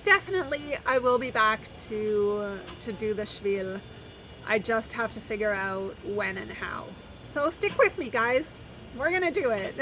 Definitely I will be back to do the Shvil. I just have to figure out when and how. So stick with me, guys. We're gonna do it.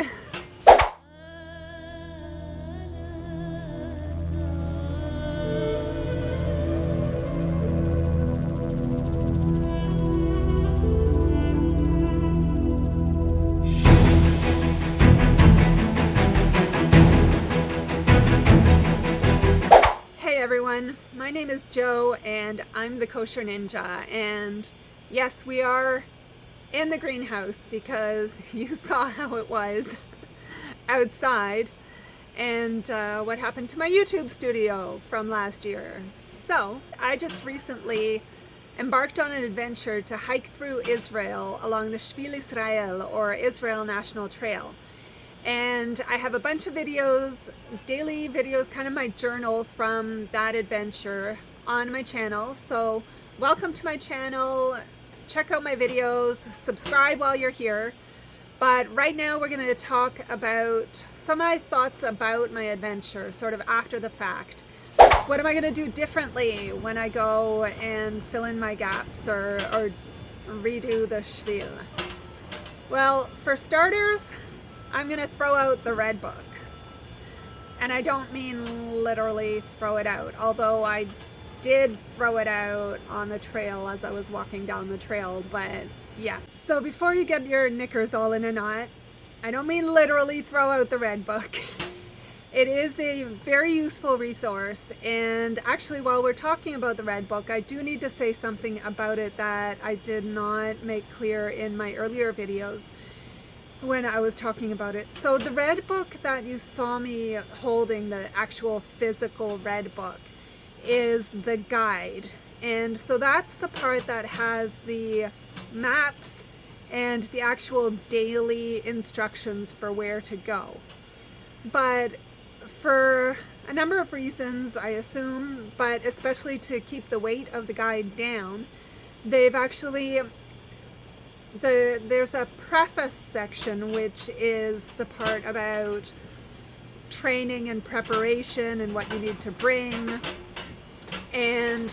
Hey everyone, my name is Joe and I'm the Kosher Ninja, and yes, we are in the greenhouse because you saw how it was outside and what happened to my YouTube studio from last year. So I just recently embarked on an adventure to hike through Israel along the Shvil Israel, or Israel National Trail. And I have a bunch of videos, daily videos, kind of my journal from that adventure on my channel. So welcome to my channel, check out my videos, subscribe while you're here. But right now we're going to talk about some of my thoughts about my adventure, sort of after the fact. What am I going to do differently when I go and fill in my gaps or redo the Shvil? Well, for starters, I'm going to throw out the red book. And I don't mean literally throw it out, although I did throw it out on the trail as I was walking down the trail, but yeah. So before you get your knickers all in a knot, I don't mean literally throw out the red book. It is a very useful resource, and actually while we're talking about the red book, I do need to say something about it that I did not make clear in my earlier videos when I was talking about it. So the red book that you saw me holding, the actual physical red book, is the guide. And so that's the part that has the maps and the actual daily instructions for where to go. But for a number of reasons, I assume, but especially to keep the weight of the guide down, they've actually there's a preface section, which is the part about training and preparation and what you need to bring, and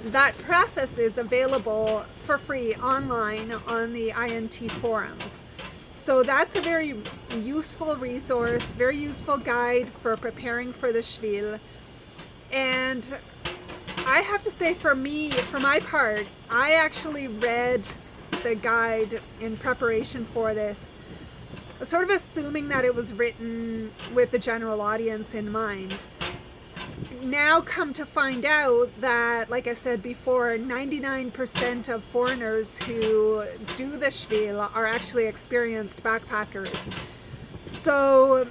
that preface is available for free online on the INT forums. So that's a very useful resource, very useful guide for preparing for the Shvil. And I have to say, for me, for my part, I actually read the guide in preparation for this, sort of assuming that it was written with the general audience in mind. Now come to find out that, like I said before, 99% of foreigners who do the Shvil are actually experienced backpackers. So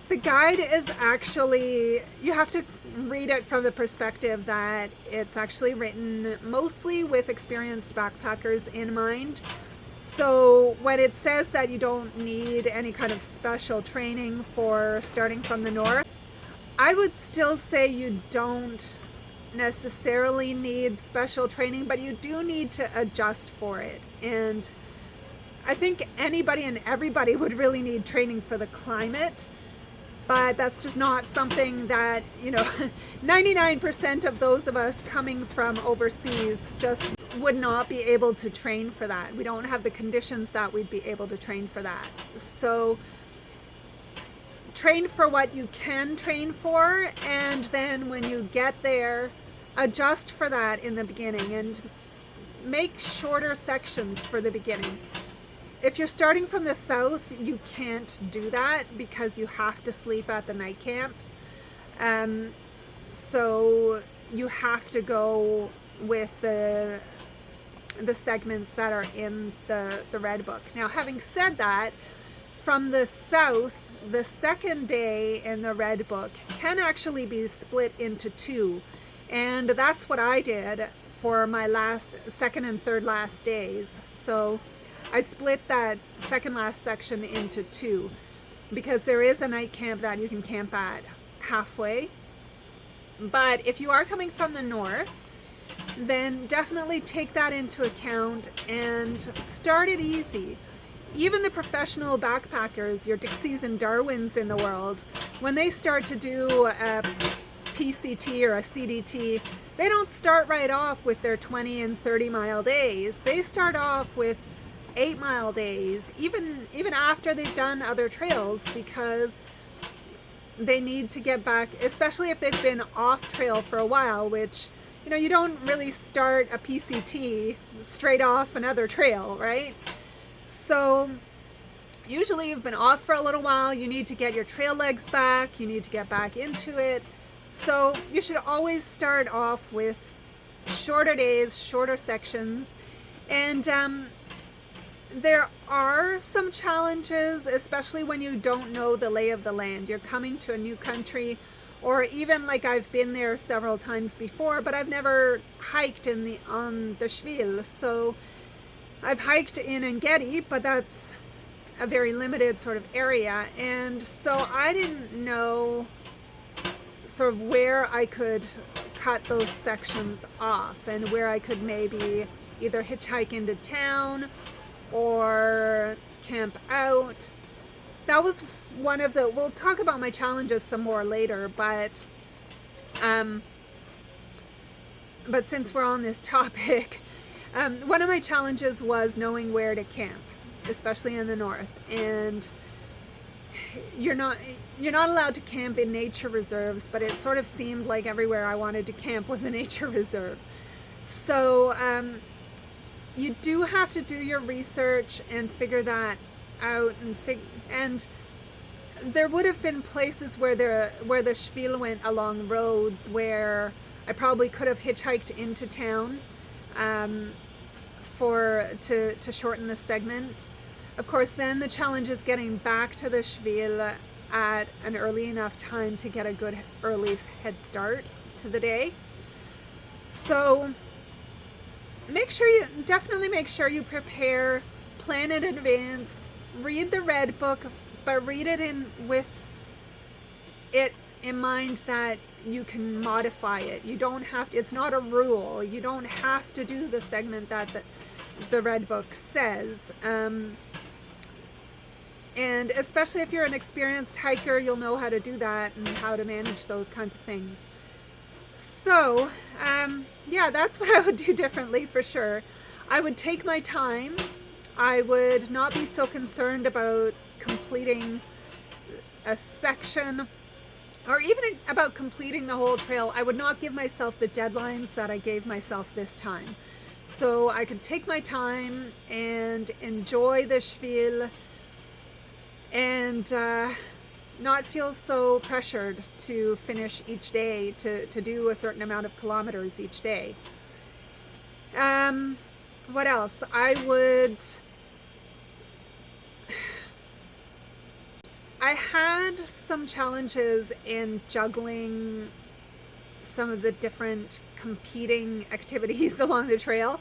the guide is actually, you have to read it from the perspective that it's actually written mostly with experienced backpackers in mind. So when it says that you don't need any kind of special training for starting from the north, I would still say you don't necessarily need special training, but you do need to adjust for it. And I think anybody and everybody would really need training for the climate. But that's just not something that, 99% of those of us coming from overseas just would not be able to train for that. We don't have the conditions that we'd be able to train for that. So train for what you can train for, and then when you get there, adjust for that in the beginning and make shorter sections for the beginning. If you're starting from the south, you can't do that because you have to sleep at the night camps. So you have to go with the segments that are in the red book. Now, having said that, from the south, the second day in the red book can actually be split into two. And that's what I did for my second and third last days. So I split that second last section into two because there is a night camp that you can camp at halfway. But if you are coming from the north, then definitely take that into account and start it easy. Even the professional backpackers, your Dixies and Darwins in the world, when they start to do a PCT or a CDT, they don't start right off with their 20 and 30 mile days. They start off with 8-mile days, even after they've done other trails, because they need to get back, especially if they've been off trail for a while, which, you know, you don't really start a PCT straight off another trail, right? So usually you've been off for a little while, you need to get your trail legs back, you need to get back into it. So you should always start off with shorter days, shorter sections. And there are some challenges, especially when you don't know the lay of the land. You're coming to a new country, or even like I've been there several times before, but I've never hiked on the Shvil. So I've hiked in Engedi, but that's a very limited sort of area. And so I didn't know sort of where I could cut those sections off and where I could maybe either hitchhike into town or camp out. That was one of the, we'll talk about my challenges some more later, but since we're on this topic, one of my challenges was knowing where to camp, especially in the north. And you're not allowed to camp in nature reserves, but it sort of seemed like everywhere I wanted to camp was a nature reserve. So you do have to do your research and figure that out, and there would have been places where the Shvil went along roads where I probably could have hitchhiked into town to shorten the segment. Of course, then the challenge is getting back to the Shvil at an early enough time to get a good early head start to the day. So definitely make sure you prepare, plan in advance, read the red book, but read it with it in mind that you can modify it. You don't have to, it's not a rule. You don't have to do the segment that the red book says. And especially if you're an experienced hiker, you'll know how to do that and how to manage those kinds of things. So, yeah, that's what I would do differently for sure. I would take my time. I would not be so concerned about completing a section or even about completing the whole trail. I would not give myself the deadlines that I gave myself this time. So I could take my time and enjoy the Shvil and not feel so pressured to finish each day, to do a certain amount of kilometers each day. What else? I had some challenges in juggling some of the different competing activities along the trail.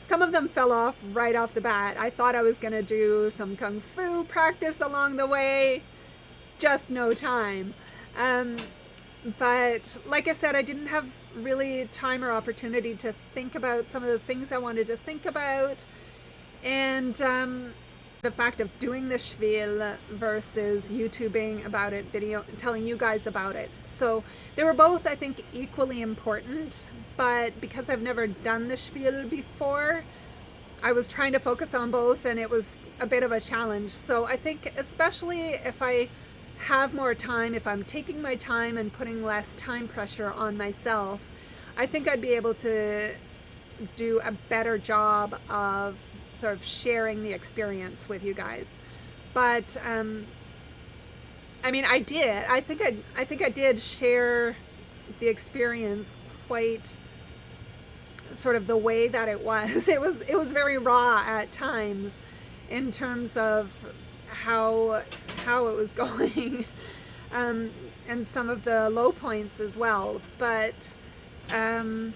Some of them fell off right off the bat. I thought I was going to do some kung fu practice along the way. Just no time. But like I said, I didn't have really time or opportunity to think about some of the things I wanted to think about. And the fact of doing the Shvil versus YouTubing about it, telling you guys about it. So they were both, I think, equally important. But because I've never done the Shvil before, I was trying to focus on both, and it was a bit of a challenge. So I think especially if I have more time, if I'm taking my time and putting less time pressure on myself, I think I'd be able to do a better job of sort of sharing the experience with you guys. But I mean, I did. I think I did share the experience quite sort of the way that it was. It was very raw at times in terms of how it was going, and some of the low points as well. But I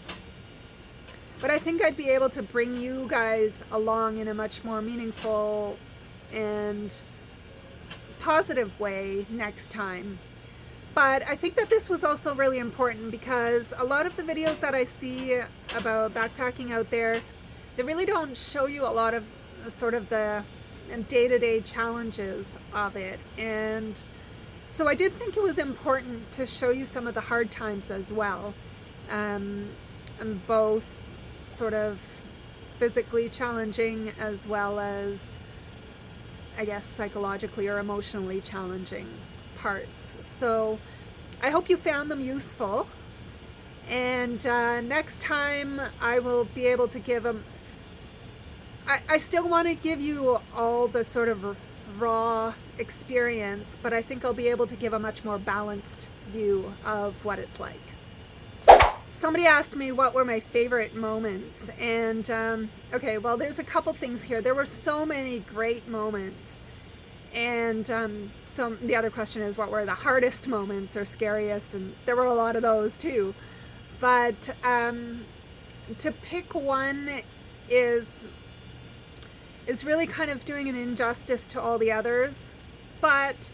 think I'd be able to bring you guys along in a much more meaningful and positive way next time. But I think that this was also really important because a lot of the videos that I see about backpacking out there, they really don't show you a lot of sort of the day-to-day challenges of it. And So I did think it was important to show you some of the hard times as well, and both sort of physically challenging as well as, I guess, psychologically or emotionally challenging parts. So I hope you found them useful, and next time I will be able to give them, I still want to give you all the sort of raw experience, but I think I'll be able to give a much more balanced view of what it's like. Somebody asked me what were my favorite moments, and okay, well, there's a couple things here. There were so many great moments, and the other question is what were the hardest moments or scariest, and there were a lot of those too. But to pick one is really kind of doing an injustice to all the others. But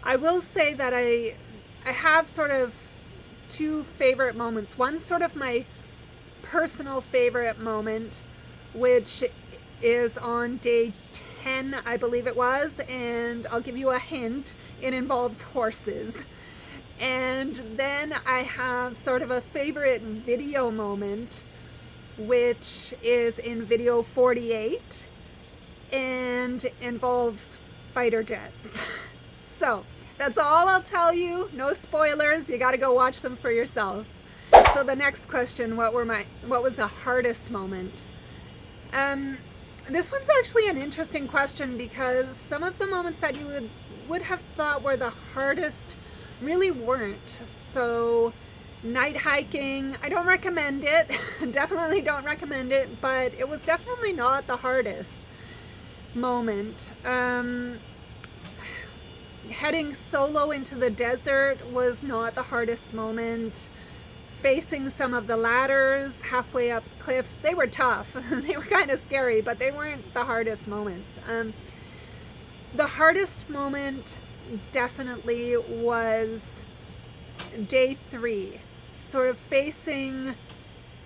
I will say that I have sort of two favorite moments. One's sort of my personal favorite moment, which is on day 10, I believe it was, and I'll give you a hint, it involves horses. And then I have sort of a favorite video moment, which is in video 48 and involves fighter jets. So that's all I'll tell you. No spoilers. You got to go watch them for yourself. So the next question, what was the hardest moment? This one's actually an interesting question because some of the moments that you would have thought were the hardest really weren't. So night hiking, I don't recommend it. Definitely don't recommend it, but it was definitely not the hardest moment. Heading solo into the desert was not the hardest moment. Facing some of the ladders halfway up cliffs, they were tough. They were kind of scary, but they weren't the hardest moments. The hardest moment definitely was day 3, sort of facing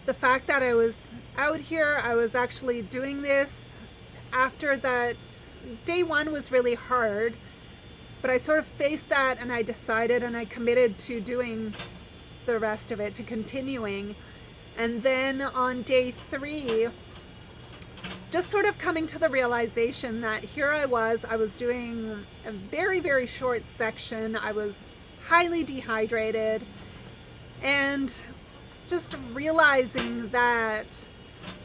the fact that I was out here, I was actually doing this after that. Day 1 was really hard, but I sort of faced that and I decided and I committed to doing the rest of it, to continuing. And then on day 3, just sort of coming to the realization that here I was doing a very, very short section. I was highly dehydrated, and just realizing that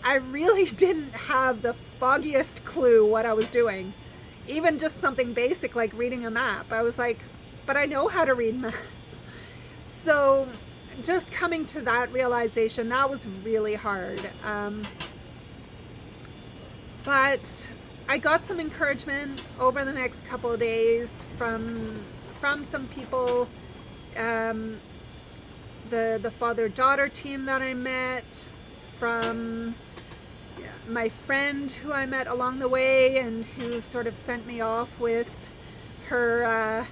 I really didn't have the foggiest clue what I was doing. Even just something basic like reading a map. I was like, but I know how to read maps. So just coming to that realization, that was really hard. But I got some encouragement over the next couple of days from some people, the father-daughter team that I met, from my friend who I met along the way and who sort of sent me off with her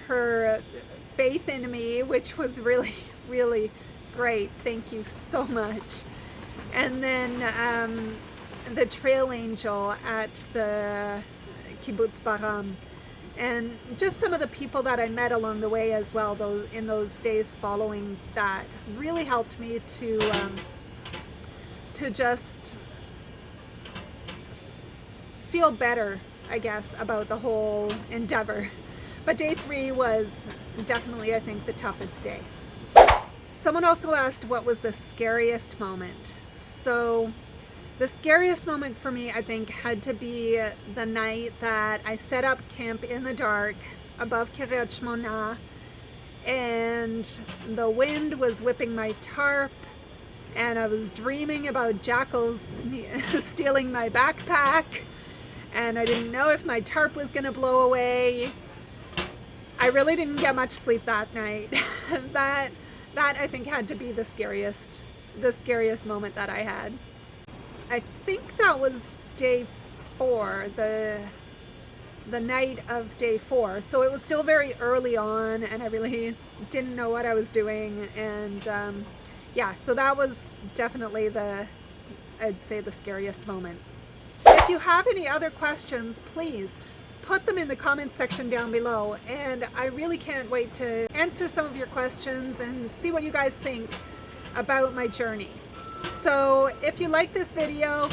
her faith in me, which was really, really great. Thank you so much. And then the trail angel at the kibbutz Baram, and just some of the people that I met along the way as well, in those days following that, really helped me to just feel better, I guess, about the whole endeavor. But day 3 was definitely, I think, the toughest day. Someone also asked what was the scariest moment. So the scariest moment for me, I think, had to be the night that I set up camp in the dark above Kiryat Shmona, and the wind was whipping my tarp, and I was dreaming about jackals stealing my backpack, and I didn't know if my tarp was going to blow away. I really didn't get much sleep that night. That I think had to be the scariest moment that I had. I think that was day 4, the night of day 4. So it was still very early on, and I really didn't know what I was doing. And yeah, so that was definitely I'd say the scariest moment. If you have any other questions, please put them in the comments section down below, and I really can't wait to answer some of your questions and see what you guys think about my journey. So if you like this video,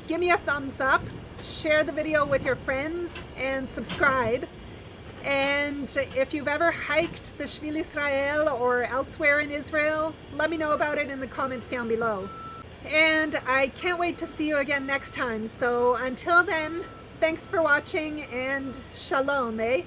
give me a thumbs up, share the video with your friends, and subscribe. And if you've ever hiked the Shvil Israel or elsewhere in Israel, let me know about it in the comments down below. And I can't wait to see you again next time. So until then, thanks for watching, and shalom, eh?